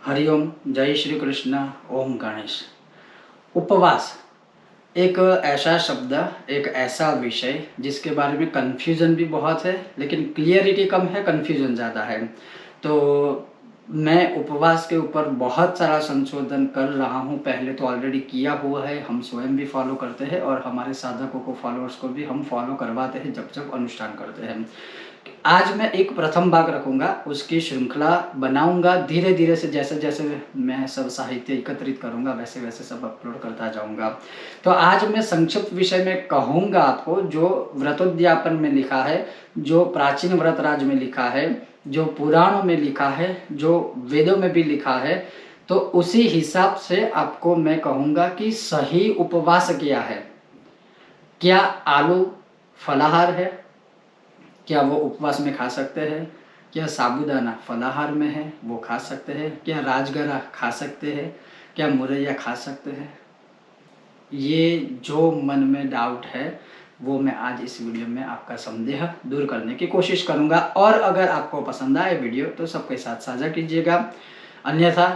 हरिओम, जय श्री कृष्ण, ओम गणेश। उपवास एक ऐसा शब्द, एक ऐसा विषय जिसके बारे में कन्फ्यूज़न भी बहुत है, लेकिन क्लियरिटी कम है, कन्फ्यूज़न ज़्यादा है। तो मैं उपवास के ऊपर बहुत सारा संशोधन कर रहा हूँ। पहले तो ऑलरेडी किया हुआ है, हम स्वयं भी फॉलो करते हैं और हमारे साधकों को, फॉलोअर्स को भी हम फॉलो करवाते हैं जब जब अनुष्ठान करते हैं। आज मैं एक प्रथम भाग रखूंगा, उसकी श्रृंखला बनाऊंगा धीरे धीरे से। जैसे जैसे मैं सब साहित्य एकत्रित करूंगा वैसे वैसे सब अपलोड करता जाऊंगा। तो आज मैं संक्षिप्त विषय में कहूंगा आपको, जो व्रतोद्यापन में लिखा है, जो प्राचीन व्रतराज में लिखा है, जो पुराणों में लिखा है, जो वेदों में भी लिखा है, तो उसी हिसाब से आपको मैं कहूंगा कि सही उपवास क्या है। क्या आलू फलाहार है? क्या वो उपवास में खा सकते हैं? क्या साबूदाना फलाहार में है, वो खा सकते हैं? क्या राजगरा खा सकते हैं? क्या मुरैया खा सकते हैं? ये जो मन में डाउट है वो मैं आज इस वीडियो में आपका संदेह दूर करने की कोशिश करूंगा। और अगर आपको पसंद आए वीडियो तो सबके साथ साझा कीजिएगा। अन्यथा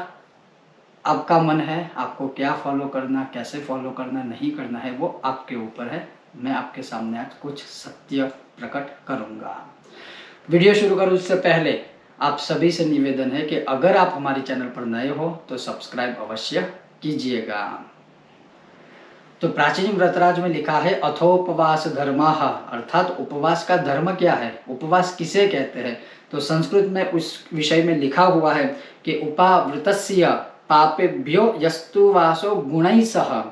आपका मन है, आपको क्या फॉलो करना, कैसे फॉलो करना, नहीं करना है, वो आपके ऊपर है। मैं आपके सामने आज कुछ सत्य प्रकट करूंगा। वीडियो शुरू करूं उससे पहले आप सभी से निवेदन है कि अगर आप हमारे चैनल पर नए हो तो सब्सक्राइब अवश्य कीजिएगा। तो प्राचीन व्रतराज में लिखा है अथोपवास धर्माः, अर्थात उपवास का धर्म क्या है, उपवास किसे कहते हैं। तो संस्कृत में उस विषय में लिखा हुआ है कि उपावृतस्य पापेभ्यो यस्तु वासो गुणैः सह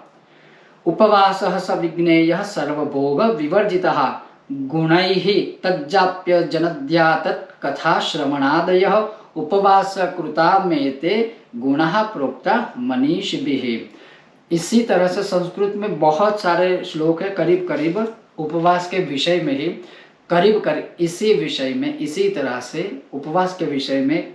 उपवासः स विज्ञेयः सर्वभोग विवर्जितः गुणैः तज्जाप्य जनद्यातत् कथा श्रवणादयः उपवास कृता मेते गुणः प्रोक्ता मनीषिभिः। इसी तरह से संस्कृत में बहुत सारे श्लोक है, करीब करीब उपवास के विषय में ही, करीब करीब इसी विषय में, इसी तरह से उपवास के विषय में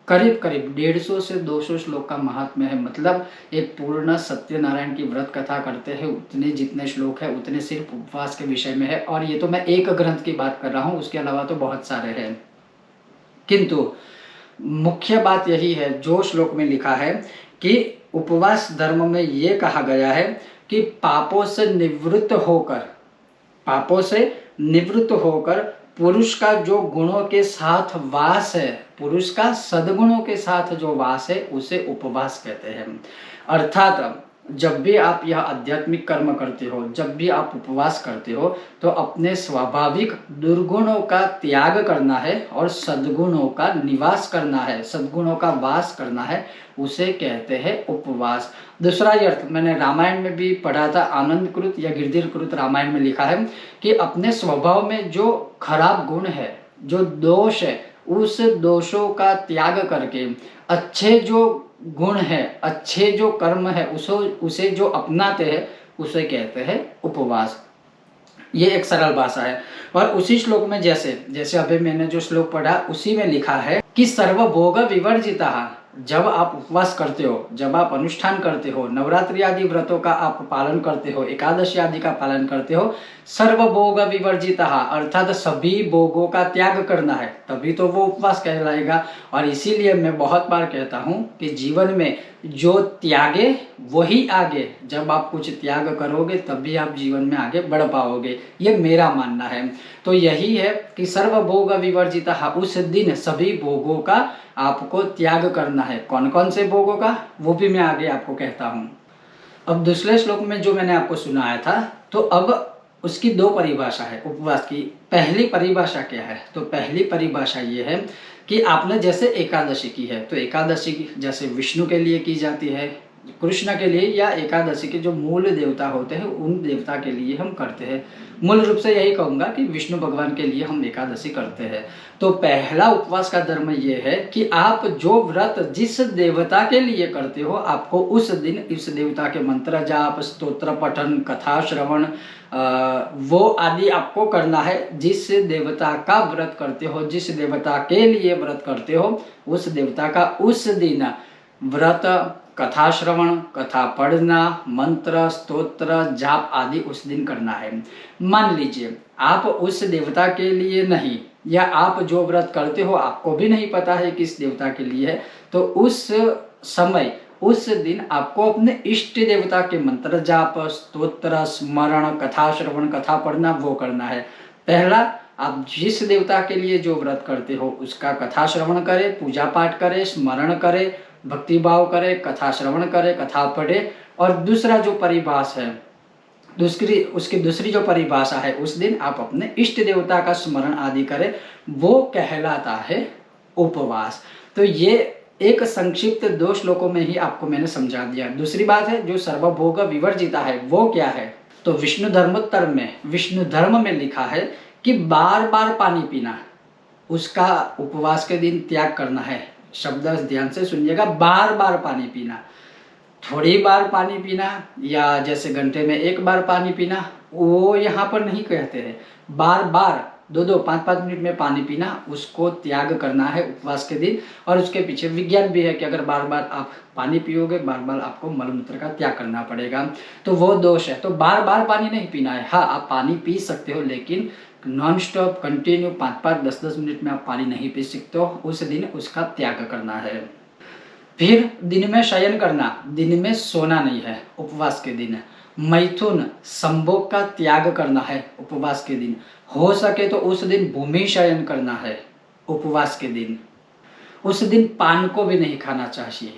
करीब करीब 150 से 200 श्लोक का महात्म्य है। मतलब एक पूर्ण सत्यनारायण की व्रत कथा करते हैं उतने जितने श्लोक है उतने सिर्फ उपवास के विषय में है। और ये तो मैं एक ग्रंथ की बात कर रहा हूँ, उसके अलावा तो बहुत सारे हैं। किंतु मुख्य बात यही है जो श्लोक में लिखा है कि उपवास धर्म में ये कहा गया है कि पापों से निवृत्त होकर पुरुष का जो गुणों के साथ वास है, पुरुष का सद्गुणों के साथ जो वास है, उसे उपवास कहते हैं। अर्थात जब भी आप यह आध्यात्मिक कर्म करते हो, जब भी आप उपवास करते हो, तो अपने स्वाभाविक दुर्गुणों का त्याग करना है और सद्गुणों का निवास करना है, सद्गुणों का वास करना है, उसे कहते हैं उपवास। दूसरा अर्थ मैंने रामायण में भी पढ़ा था, आनंद कृत या गिरधीर कृत रामायण में लिखा है कि अपने स्वभाव में जो खराब गुण है, जो दोष है, उस दोषों का त्याग करके अच्छे जो गुण है, अच्छे जो कर्म है, उसे जो अपनाते हैं उसे कहते हैं उपवास। ये एक सरल भाषा है। और उसी श्लोक में जैसे जैसे अभी मैंने जो श्लोक पढ़ा उसी में लिखा है कि सर्वभोग विवर्जितः। जब आप उपवास करते हो, जब आप अनुष्ठान करते हो, नवरात्रि आदि व्रतों का आप पालन करते हो, एकादशी आदि का पालन करते हो, सर्वभोग विवर्जितः अर्थात सभी भोगों का त्याग करना है, तभी तो वो उपवास कहलाएगा। और इसीलिए मैं बहुत बार कहता हूँ कि जीवन में जो त्यागे वही आगे। जब आप कुछ त्याग करोगे तभी आप जीवन में आगे बढ़ पाओगे, ये मेरा मानना है। तो यही है कि सर्वभोग विवर्जितः, उस दिन सभी भोगों का आपको त्याग करना है। कौन कौन से भोगों का, वो भी मैं आगे आपको कहता हूँ। अब दूसरे श्लोक में जो मैंने आपको सुनाया था, तो अब उसकी दो परिभाषा है उपवास की। पहली परिभाषा क्या है? तो पहली परिभाषा ये है कि आपने जैसे एकादशी की है, तो एकादशी जैसे विष्णु के लिए की जाती है, कृष्ण के लिए, या एकादशी के जो मूल देवता होते हैं उन देवता के लिए हम करते हैं। मूल रूप से यही कहूँगा कि विष्णु भगवान के लिए हम एकादशी करते हैं। तो पहला उपवास का धर्म ये है कि आप जो व्रत जिस देवता के लिए करते हो, आपको उस दिन इस देवता के मंत्र जाप, स्तोत्र पठन, कथा श्रवण, वो आदि आपको करना है। जिस देवता का व्रत करते हो, जिस देवता के लिए व्रत करते हो, उस देवता का उस दिन व्रत, कथा श्रवण, कथा पढ़ना, मंत्र, स्तोत्र, जाप आदि उस दिन करना है। मान लीजिए आप उस देवता के लिए नहीं, या आप जो व्रत करते हो आपको भी नहीं पता है किस देवता के लिए है, तो उस समय उस दिन आपको अपने इष्ट देवता के मंत्र जाप, स्तोत्र, स्मरण, कथा श्रवण, कथा पढ़ना वो करना है। पहला, आप जिस देवता के लिए जो व्रत करते हो उसका कथा श्रवण करें, पूजा पाठ करें, स्मरण करें, भक्ति भाव करें, कथा श्रवण करें, कथा पढ़े। और दूसरा जो परिभाष है, दूसरी जो परिभाषा है, उस दिन आप अपने इष्ट देवता का स्मरण आदि करें, वो कहलाता है उपवास। तो ये एक संक्षिप्त 2 श्लोकों में ही आपको मैंने समझा दिया। दूसरी बात है, जो सर्वभोग विवर्जिता है वो क्या है, तो विष्णु धर्म में लिखा है कि बार बार पानी पीना, उसका उपवास के दिन त्याग करना है। शब्द ध्यान से सुनिएगा, बार बार पानी पीना। थोड़ी बार पानी पीना या जैसे घंटे में 1 बार पानी पीना, वो यहाँ पर नहीं कहते हैं। बार बार 2-2, 5-5 मिनट में पानी पीना, उसको त्याग करना है उपवास के दिन। और उसके पीछे विज्ञान भी है कि अगर बार बार आप पानी पियोगे, बार बार आपको मलमूत्र का त्याग करना पड़ेगा, तो वो दोष है। तो बार बार पानी नहीं पीना है। हाँ, आप पानी पी सकते हो, लेकिन नॉन स्टॉप कंटिन्यू 5-5, 10-10 मिनट में आप पानी नहीं पी सकते हो, उस दिन उसका त्याग करना है। फिर दिन में शयन करना, दिन में सोना नहीं है उपवास के दिन। मैथुन, संभोग का त्याग करना है उपवास के दिन। हो सके तो उस दिन भूमि शयन करना है उपवास के दिन। उस दिन पान को भी नहीं खाना चाहिए।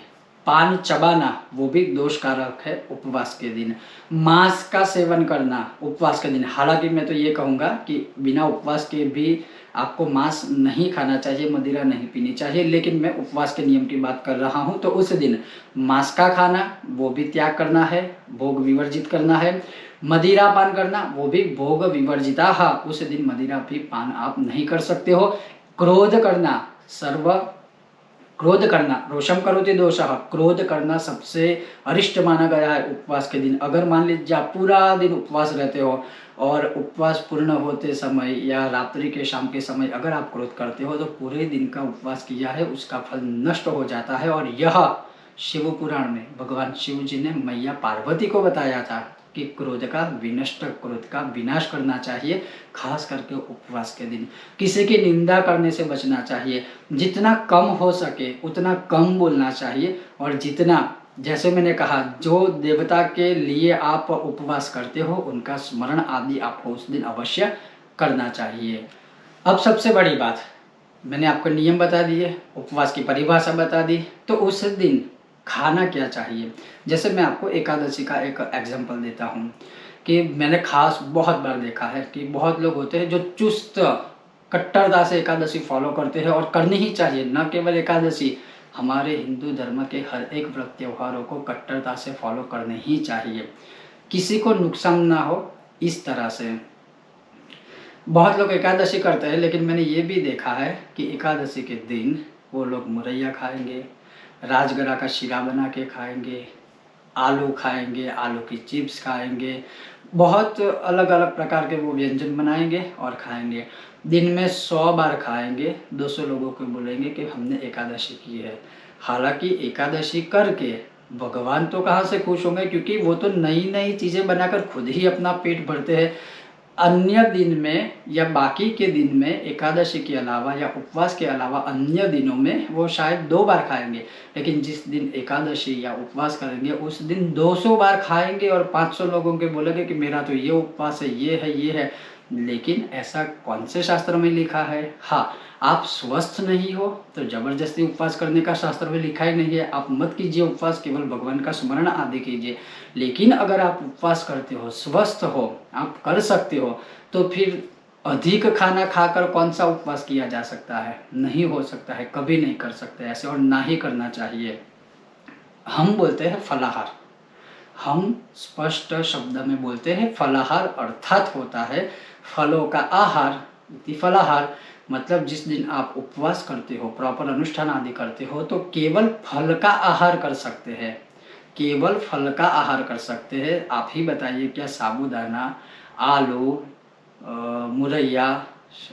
पान चबाना वो भी दोषकारक है उपवास के दिन। मांस का सेवन करना उपवास के दिन, हालांकि मैं तो ये कहूँगा कि बिना उपवास के भी आपको मांस नहीं खाना चाहिए, मदिरा नहीं पीनी चाहिए, लेकिन मैं उपवास के नियम की बात कर रहा हूँ। तो उस दिन मांस का खाना वो भी त्याग करना है, भोग विवर्जित करना है। मदिरा पान करना वो भी भोग विवर्जिता, हाँ, उस दिन मदिरा भी पान आप नहीं कर सकते हो। क्रोध करना रोषम करोति दोषः, क्रोध करना सबसे अरिष्ट माना गया है उपवास के दिन। अगर मान लीजिए आप पूरा दिन उपवास रहते हो और उपवास पूर्ण होते समय या रात्रि के शाम के समय अगर आप क्रोध करते हो, तो पूरे दिन का उपवास किया है उसका फल नष्ट हो जाता है। और यह शिव पुराण में भगवान शिव जी ने मैया पार्वती को बताया था कि क्रोध का विनाश करना चाहिए, खास करके उपवास के दिन। किसी की निंदा करने से बचना चाहिए, जितना कम हो सके उतना कम बोलना चाहिए। और जितना, जैसे मैंने कहा, जो देवता के लिए आप उपवास करते हो उनका स्मरण आदि आपको उस दिन अवश्य करना चाहिए। अब सबसे बड़ी बात, मैंने आपको नियम बता दिए, उपवास की परिभाषा बता दी, तो उस दिन खाना क्या चाहिए। जैसे मैं आपको एकादशी का एक एग्जांपल देता हूँ कि मैंने खास बहुत बार देखा है कि बहुत लोग होते हैं जो चुस्त कट्टरता से एकादशी फॉलो करते हैं, और करनी ही चाहिए। न केवल एकादशी, हमारे हिंदू धर्म के हर एक व्रत त्योहारों को कट्टरता से फॉलो करने ही चाहिए, किसी को नुकसान ना हो इस तरह से। बहुत लोग एकादशी करते हैं, लेकिन मैंने ये भी देखा है कि एकादशी के दिन वो लोग मुरैया खाएंगे, राजगरा का शीरा बना के खाएंगे, आलू खाएंगे, आलू की चिप्स खाएंगे, बहुत अलग अलग प्रकार के वो व्यंजन बनाएंगे और खाएंगे। दिन में 100 बार खाएंगे, 200 लोगों को बोलेंगे कि हमने एकादशी की है। हालांकि एकादशी करके भगवान तो कहाँ से खुश होंगे, क्योंकि वो तो नई नई चीज़ें बनाकर खुद ही अपना पेट भरते हैं। अन्य दिन में या बाकी के दिन में, एकादशी के अलावा या उपवास के अलावा अन्य दिनों में वो शायद 2 बार खाएंगे, लेकिन जिस दिन एकादशी या उपवास करेंगे उस दिन 200 बार खाएंगे और 500 लोगों के बोलेंगे कि मेरा तो ये उपवास है, ये है, ये है। लेकिन ऐसा कौन से शास्त्र में लिखा है? हाँ, आप स्वस्थ नहीं हो तो जबरदस्ती उपवास करने का शास्त्र में लिखा ही नहीं है। आप मत कीजिए उपवास, केवल भगवान का स्मरण आदि कीजिए। लेकिन अगर आप उपवास करते हो, स्वस्थ हो, आप कर सकते हो, तो फिर अधिक खाना खाकर कौन सा उपवास किया जा सकता है? नहीं हो सकता है, कभी नहीं कर सकते ऐसे, और ना ही करना चाहिए। हम बोलते हैं फलाहार, हम स्पष्ट शब्द में बोलते हैं फलाहार, अर्थात होता है फलों का आहार। इति फलाहार मतलब जिस दिन आप उपवास करते हो, प्रॉपर अनुष्ठान आदि करते हो, तो केवल फल का आहार कर सकते हैं, केवल फल का आहार कर सकते हैं। आप ही बताइए, क्या साबूदाना, आलू, मुरैया,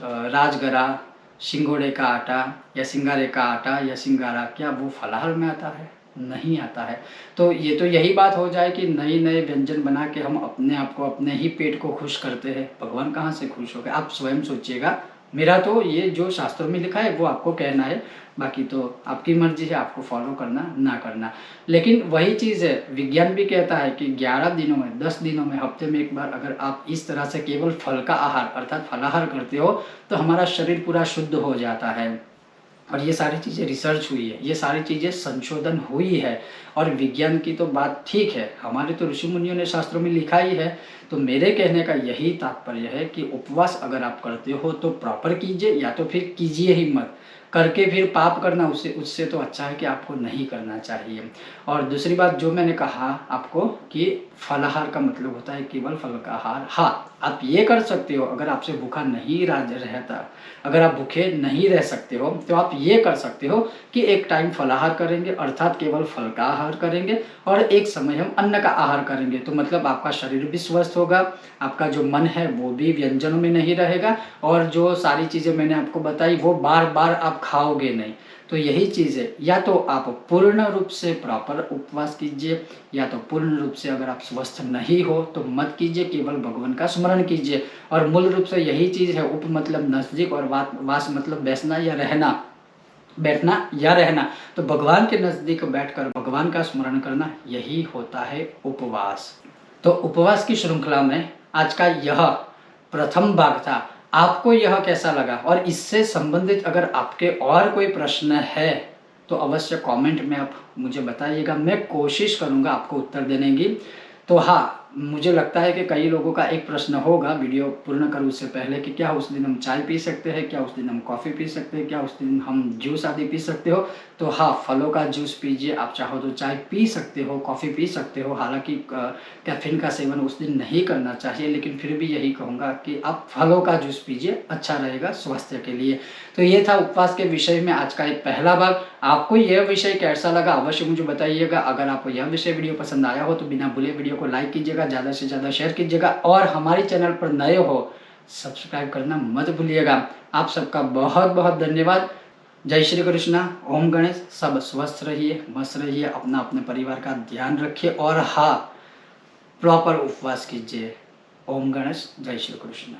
राजगरा, सिंगोड़े का आटा या सिंगारे का आटा या सिंगारा, क्या वो फलाहार में आता है? नहीं आता है। तो ये तो यही बात हो जाए कि नए नए व्यंजन बना के हम अपने आप को, अपने ही पेट को खुश करते हैं। भगवान कहाँ से खुश हो गए? आप स्वयं सोचिएगा, मेरा तो ये जो शास्त्रों में लिखा है वो आपको कहना है, बाकी तो आपकी मर्जी है आपको फॉलो करना ना करना। लेकिन वही चीज़ है, विज्ञान भी कहता है कि 11 दिनों में, 10 दिनों में, हफ्ते में एक बार अगर आप इस तरह से केवल फल का आहार अर्थात फलाहार करते हो तो हमारा शरीर पूरा शुद्ध हो जाता है। और ये सारी चीज़ें रिसर्च हुई है, ये सारी चीज़ें संशोधन हुई है। और विज्ञान की तो बात ठीक है, हमारे तो ऋषि मुनियों ने शास्त्रों में लिखा ही है। तो मेरे कहने का यही तात्पर्य है कि उपवास अगर आप करते हो तो प्रॉपर कीजिए, या तो फिर कीजिए ही मत। करके फिर पाप करना उससे उससे तो अच्छा है कि आपको नहीं करना चाहिए। और दूसरी बात जो मैंने कहा आपको कि फलाहार का मतलब होता है केवल फल का आहार। हाँ, आप ये कर सकते हो, अगर आपसे भूखा नहीं रहता, अगर आप भूखे नहीं रह सकते हो तो आप ये कर सकते हो कि एक टाइम फलाहार करेंगे अर्थात केवल फल का आहार करेंगे, और एक समय हम अन्न का आहार करेंगे। तो मतलब आपका शरीर भी स्वस्थ होगा, आपका जो मन है वो भी व्यंजनों में नहीं रहेगा, और जो सारी चीज़ें मैंने आपको बताई वो बार बार आप खाओगे नहीं। तो यही चीज़ है, या तो आप पूर्ण रूप से प्रॉपर उपवास कीजिए, या तो पूर्ण रूप से अगर आप स्वस्थ नहीं हो तो मत कीजिए, केवल भगवान का स्मरण कीजिए। और मूल रूप से यही चीज़ है, उप मतलब नज़दीक और वास मतलब बैठना या रहना, बैठना या रहना। तो भगवान के नज़दीक बैठकर भगवान का स्मरण करना, यही होता है उपवास। तो उपवास की श्रृंखला में आज का यह प्रथम भाग था। आपको यह कैसा लगा, और इससे संबंधित अगर आपके और कोई प्रश्न है तो अवश्य कमेंट में आप मुझे बताइएगा, मैं कोशिश करूंगा आपको उत्तर देने की। तो हाँ, मुझे लगता है कि कई लोगों का एक प्रश्न होगा वीडियो पूर्ण करूँ उससे पहले कि क्या उस दिन हम चाय पी सकते हैं, क्या उस दिन हम कॉफ़ी पी सकते हैं, क्या उस दिन हम जूस आदि पी सकते हो। तो हाँ, फलों का जूस पीजिए, आप चाहो तो चाय पी सकते हो, कॉफ़ी पी सकते हो। हालांकि कैफीन का सेवन उस दिन नहीं करना चाहिए, लेकिन फिर भी यही कहूँगा कि आप फलों का जूस पीजिए, अच्छा रहेगा स्वास्थ्य के लिए। तो ये था उपवास के विषय में आज का एक पहला भाग। आपको यह विषय कैसा लगा अवश्य मुझे बताइएगा। अगर आपको यह विषय वीडियो पसंद आया हो तो बिना भूले वीडियो को लाइक कीजिएगा, ज़्यादा से ज़्यादा शेयर कीजिएगा, और हमारे चैनल पर नए हो सब्सक्राइब करना मत भूलिएगा। आप सबका बहुत बहुत धन्यवाद। जय श्री कृष्णा, ओम गणेश। सब स्वस्थ रहिए, मस्त रहिए, अपना अपने परिवार का ध्यान रखिए, और हाँ, प्रॉपर उपवास कीजिए। ओम गणेश, जय श्री कृष्ण।